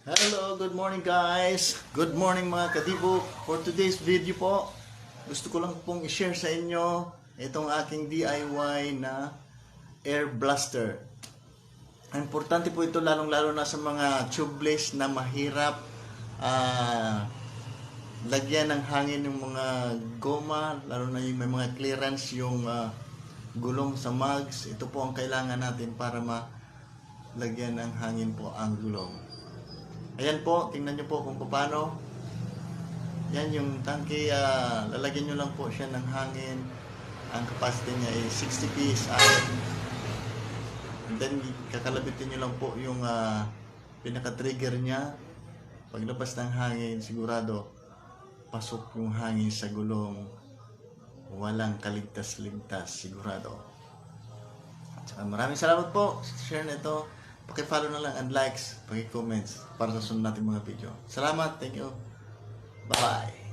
Hello, good morning guys. Good morning mga kadibok. For today's video po, gusto ko lang pong i-share sa inyo itong aking DIY na air blaster. Importante po ito lalong-lalo na sa mga tubeless na mahirap lagyan ng hangin yung mga goma, lalo na yung may mga clearance yung gulong sa mugs. Ito po ang kailangan natin para malagyan ng hangin po ang gulong. Ayan po, tingnan nyo po kung paano. Yan yung tangke, lalagyan nyo lang po siya ng hangin. Ang capacity niya ay 60 psi. And then, kakalabitin nyo lang po yung pinaka-trigger niya. Paglabas ng hangin, sigurado, pasok yung hangin sa gulong. Walang kaligtas-ligtas, sigurado. At saka maraming salamat po sa share nito. Paki-follow na lang and likes, paki-comments para sa sunod natin mga video. Salamat, thank you. Bye-bye.